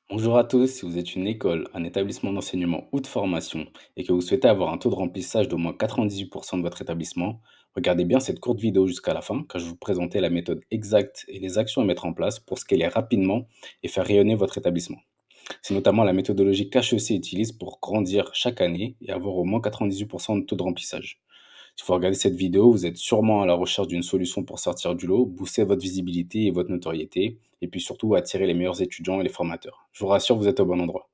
Bonjour à tous, si vous êtes une école, un établissement d'enseignement ou de formation et que vous souhaitez avoir un taux de remplissage d'au moins 98% de votre établissement, regardez bien cette courte vidéo jusqu'à la fin car je vais vous présenter la méthode exacte et les actions à mettre en place pour scaler rapidement et faire rayonner votre établissement. C'est notamment la méthodologie qu'HEC utilise pour grandir chaque année et avoir au moins 98% de taux de remplissage. Si vous regardez cette vidéo, vous êtes sûrement à la recherche d'une solution pour sortir du lot, booster votre visibilité et votre notoriété, et puis surtout attirer les meilleurs étudiants et les formateurs. Je vous rassure, vous êtes au bon endroit.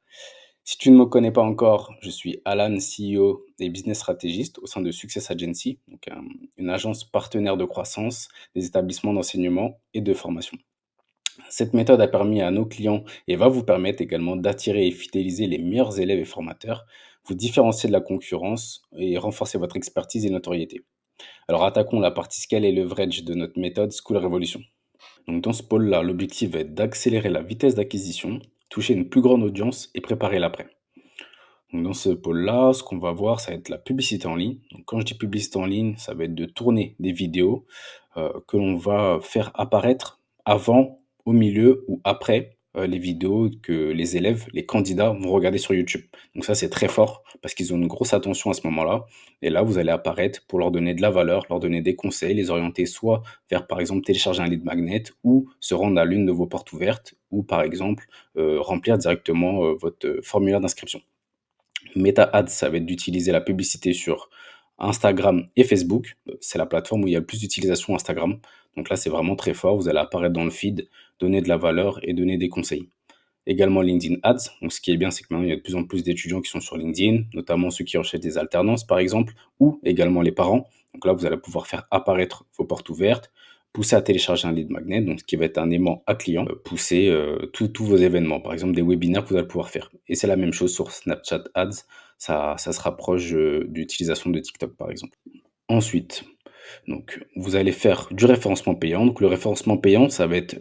Si tu ne me connais pas encore, je suis Alan, CEO et business stratégiste au sein de Success Agency, donc une agence partenaire de croissance des établissements d'enseignement et de formation. Cette méthode a permis à nos clients et va vous permettre également d'attirer et fidéliser les meilleurs élèves et formateurs, vous différencier de la concurrence et renforcer votre expertise et notoriété. Alors attaquons la partie scale et leverage de notre méthode School Revolution. Donc dans ce pôle-là, l'objectif va être d'accélérer la vitesse d'acquisition, toucher une plus grande audience et préparer l'après. Donc dans ce pôle-là, ce qu'on va voir, ça va être la publicité en ligne. Donc quand je dis publicité en ligne, ça va être de tourner des vidéos que l'on va faire apparaître avant, au milieu ou après les vidéos que les élèves, les candidats vont regarder sur YouTube. Donc ça, c'est très fort parce qu'ils ont une grosse attention à ce moment-là. Et là, vous allez apparaître pour leur donner de la valeur, leur donner des conseils, les orienter soit vers, par exemple, télécharger un lead magnet ou se rendre à l'une de vos portes ouvertes ou, par exemple, remplir directement votre formulaire d'inscription. Meta Ads, ça va être d'utiliser la publicité sur Instagram et Facebook. C'est la plateforme où il y a le plus d'utilisation Instagram. Donc là, c'est vraiment très fort. Vous allez apparaître dans le feed, donner de la valeur et donner des conseils. Également LinkedIn Ads. Donc ce qui est bien, c'est que maintenant, il y a de plus en plus d'étudiants qui sont sur LinkedIn, notamment ceux qui recherchent des alternances, par exemple, ou également les parents. Donc là, vous allez pouvoir faire apparaître vos portes ouvertes, pousser à télécharger un lead magnet, donc ce qui va être un aimant à client, pousser tous vos événements, par exemple des webinaires que vous allez pouvoir faire. Et c'est la même chose sur Snapchat Ads, ça se rapproche d'utilisation de TikTok, par exemple. Ensuite, donc, vous allez faire du référencement payant. Donc, le référencement payant, ça va être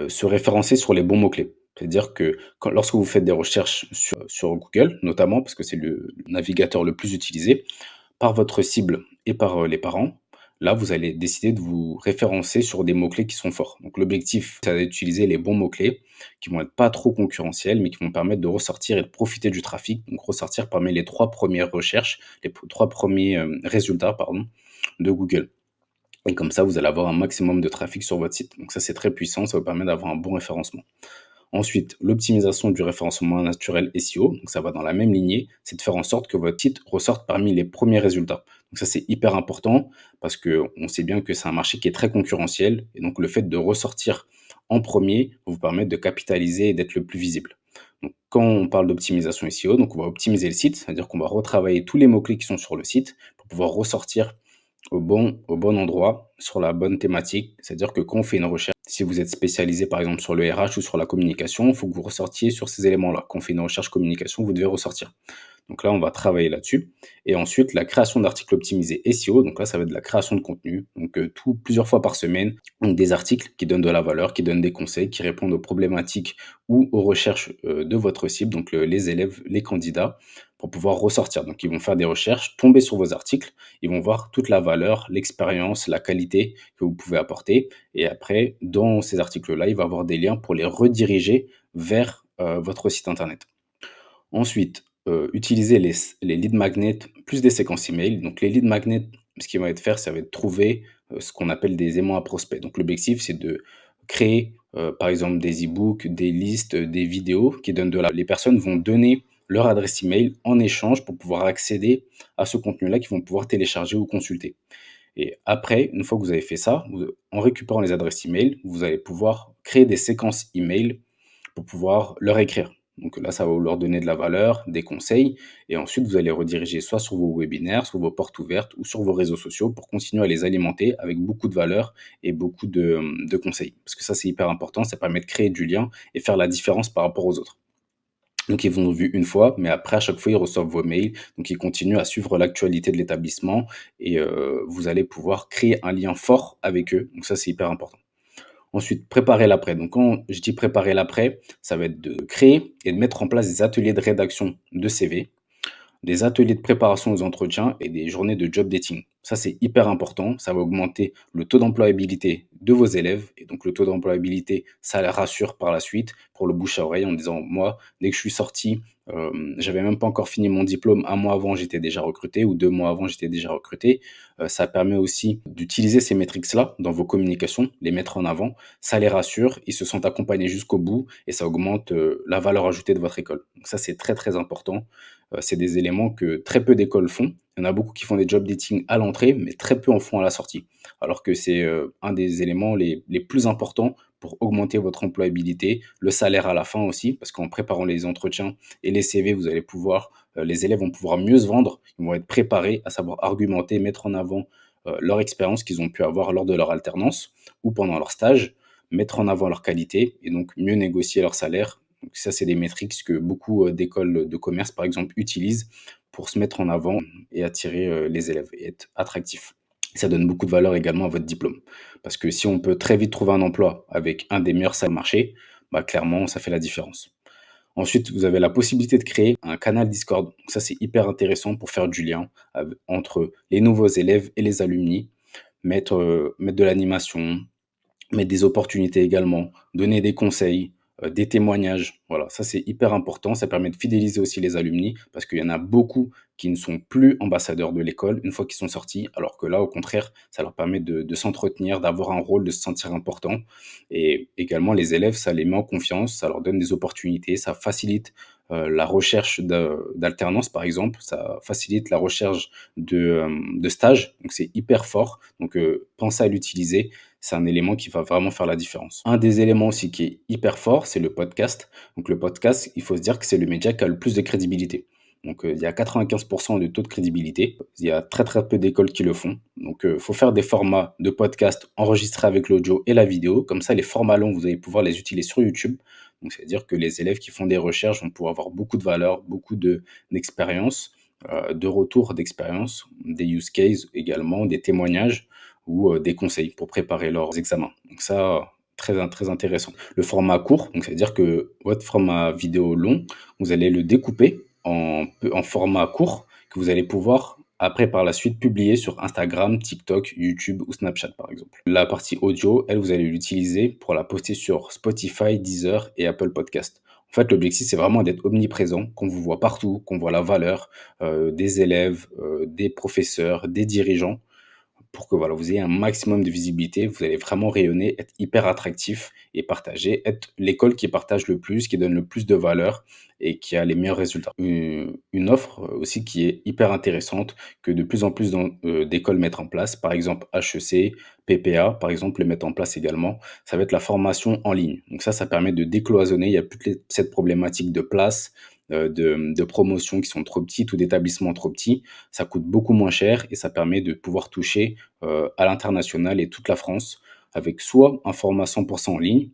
se référencer sur les bons mots-clés. C'est-à-dire que lorsque vous faites des recherches sur Google, notamment, parce que c'est le navigateur le plus utilisé, par votre cible et par les parents, là, vous allez décider de vous référencer sur des mots-clés qui sont forts. Donc, l'objectif, c'est d'utiliser les bons mots-clés qui vont être pas trop concurrentiels, mais qui vont permettre de ressortir et de profiter du trafic. Donc, ressortir parmi les trois premières recherches, les trois premiers résultats, pardon, de Google. Et comme ça, vous allez avoir un maximum de trafic sur votre site. Donc ça, c'est très puissant, ça vous permet d'avoir un bon référencement. Ensuite, l'optimisation du référencement naturel SEO, donc ça va dans la même lignée, c'est de faire en sorte que votre site ressorte parmi les premiers résultats. Donc ça, c'est hyper important parce qu'on sait bien que c'est un marché qui est très concurrentiel et donc le fait de ressortir en premier va vous permettre de capitaliser et d'être le plus visible. Donc quand on parle d'optimisation SEO, donc on va optimiser le site, c'est-à-dire qu'on va retravailler tous les mots-clés qui sont sur le site pour pouvoir ressortir au bon endroit, sur la bonne thématique. C'est-à-dire que quand on fait une recherche, si vous êtes spécialisé par exemple sur le RH ou sur la communication, il faut que vous ressortiez sur ces éléments-là. Quand on fait une recherche communication, vous devez ressortir. Donc là, on va travailler là-dessus. Et ensuite, la création d'articles optimisés SEO. Donc là, ça va être de la création de contenu. Donc plusieurs fois par semaine, donc des articles qui donnent de la valeur, qui donnent des conseils, qui répondent aux problématiques ou aux recherches de votre cible, donc les élèves, les candidats, pour pouvoir ressortir. Donc ils vont faire des recherches, tomber sur vos articles, ils vont voir toute la valeur, l'expérience, la qualité que vous pouvez apporter. Et après, dans ces articles-là, il va y avoir des liens pour les rediriger vers votre site internet. Ensuite, utiliser les lead magnets plus des séquences email. Donc les lead magnets, ce qu'ils vont être faire, ça va être trouver, ce qu'on appelle des aimants à prospects. Donc l'objectif, c'est de créer, par exemple des e-books, des listes, des vidéos qui donnent de la les personnes vont donner leur adresse email en échange pour pouvoir accéder à ce contenu-là qu'ils vont pouvoir télécharger ou consulter. Et après, une fois que vous avez fait ça, en récupérant les adresses email, vous allez pouvoir créer des séquences email pour pouvoir leur écrire. Donc là, ça va vous leur donner de la valeur, des conseils, et ensuite vous allez rediriger soit sur vos webinaires, sur vos portes ouvertes ou sur vos réseaux sociaux pour continuer à les alimenter avec beaucoup de valeur et beaucoup de conseils. Parce que ça, c'est hyper important, ça permet de créer du lien et faire la différence par rapport aux autres. Donc ils vous ont vu une fois, mais après à chaque fois ils reçoivent vos mails, donc ils continuent à suivre l'actualité de l'établissement et vous allez pouvoir créer un lien fort avec eux. Donc ça, c'est hyper important. Ensuite, préparer l'après. Donc quand je dis préparer l'après, ça va être de créer et de mettre en place des ateliers de rédaction de CV, des ateliers de préparation aux entretiens et des journées de job dating. Ça, c'est hyper important. Ça va augmenter le taux d'employabilité de vos élèves. Et donc, le taux d'employabilité, ça les rassure par la suite pour le bouche à oreille en disant, moi, dès que je suis sorti, j'avais même pas encore fini mon diplôme. Un mois avant, j'étais déjà recruté ou 2 mois avant, j'étais déjà recruté. Ça permet aussi d'utiliser ces métriques-là dans vos communications, les mettre en avant. Ça les rassure, ils se sentent accompagnés jusqu'au bout et ça augmente la valeur ajoutée de votre école. Donc ça, c'est très, très important. C'est des éléments que très peu d'écoles font. Il y en a beaucoup qui font des job dating à l'entrée, mais très peu en font à la sortie. Alors que c'est un des éléments les plus importants pour augmenter votre employabilité, le salaire à la fin aussi, parce qu'en préparant les entretiens et les CV, vous allez pouvoir, les élèves vont pouvoir mieux se vendre, ils vont être préparés à savoir argumenter, mettre en avant leur expérience qu'ils ont pu avoir lors de leur alternance ou pendant leur stage, mettre en avant leur qualité et donc mieux négocier leur salaire. Donc ça, c'est des métriques que beaucoup d'écoles de commerce, par exemple, utilisent pour se mettre en avant et attirer les élèves et être attractif. Ça donne beaucoup de valeur également à votre diplôme. Parce que si on peut très vite trouver un emploi avec un des meilleurs salaires du marché, bah clairement, ça fait la différence. Ensuite, vous avez la possibilité de créer un canal Discord. Donc ça, c'est hyper intéressant pour faire du lien entre les nouveaux élèves et les alumni, mettre de l'animation, mettre des opportunités également, donner des conseils, des témoignages. Voilà, ça c'est hyper important. Ça permet de fidéliser aussi les alumni parce qu'il y en a beaucoup qui ne sont plus ambassadeurs de l'école une fois qu'ils sont sortis, alors que là, au contraire, ça leur permet de s'entretenir, d'avoir un rôle, de se sentir important. Et également, les élèves, ça les met en confiance, ça leur donne des opportunités, ça facilite la recherche d'alternance, par exemple, ça facilite la recherche de stage, donc c'est hyper fort. Donc pensez à l'utiliser, c'est un élément qui va vraiment faire la différence. Un des éléments aussi qui est hyper fort, c'est le podcast. Donc le podcast, il faut se dire que c'est le média qui a le plus de crédibilité. Donc il y a 95% de taux de crédibilité. Il y a très très peu d'écoles qui le font. Donc il faut faire des formats de podcast enregistrés avec l'audio et la vidéo. Comme ça, les formats longs, vous allez pouvoir les utiliser sur YouTube. Donc c'est-à-dire que les élèves qui font des recherches vont pouvoir avoir beaucoup de valeur, beaucoup d'expérience, de retours d'expérience, des use cases également, des témoignages ou des conseils pour préparer leurs examens. Donc ça, très intéressant. Le format court, donc c'est-à-dire que votre format vidéo long, vous allez le découper en format court que vous allez pouvoir après par la suite publier sur Instagram, TikTok, YouTube ou Snapchat par exemple. La partie audio, elle, vous allez l'utiliser pour la poster sur Spotify, Deezer et Apple Podcast. En fait, l'objectif, c'est vraiment d'être omniprésent, qu'on vous voit partout, qu'on voit la valeur des élèves, des professeurs, des dirigeants pour que voilà, vous ayez un maximum de visibilité, vous allez vraiment rayonner, être hyper attractif et partager, être l'école qui partage le plus, qui donne le plus de valeur et qui a les meilleurs résultats. Une offre aussi qui est hyper intéressante, que de plus en plus d'écoles mettent en place, par exemple HEC, PPA, par exemple, le mettent en place également, ça va être la formation en ligne. Donc ça permet de décloisonner, il n'y a plus cette problématique de place, de promotions qui sont trop petites ou d'établissements trop petits. Ça coûte beaucoup moins cher et ça permet de pouvoir toucher à l'international et toute la France avec soit un format 100% en ligne,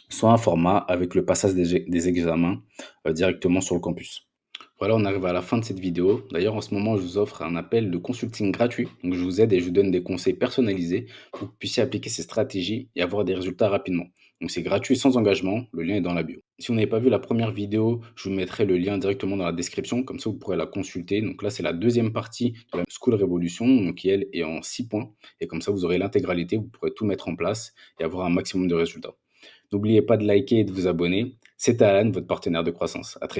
soit un format avec le passage des examens directement sur le campus. Voilà, on arrive à la fin de cette vidéo. D'ailleurs, en ce moment, je vous offre un appel de consulting gratuit. Donc, je vous aide et je vous donne des conseils personnalisés pour que vous puissiez appliquer ces stratégies et avoir des résultats rapidement. Donc, c'est gratuit sans engagement. Le lien est dans la bio. Si vous n'avez pas vu la première vidéo, je vous mettrai le lien directement dans la description. Comme ça, vous pourrez la consulter. Donc là, c'est la deuxième partie de la School Revolution, donc qui, elle, est en 6 points. Et comme ça, vous aurez l'intégralité. Vous pourrez tout mettre en place et avoir un maximum de résultats. N'oubliez pas de liker et de vous abonner. C'était Alan, votre partenaire de croissance. À très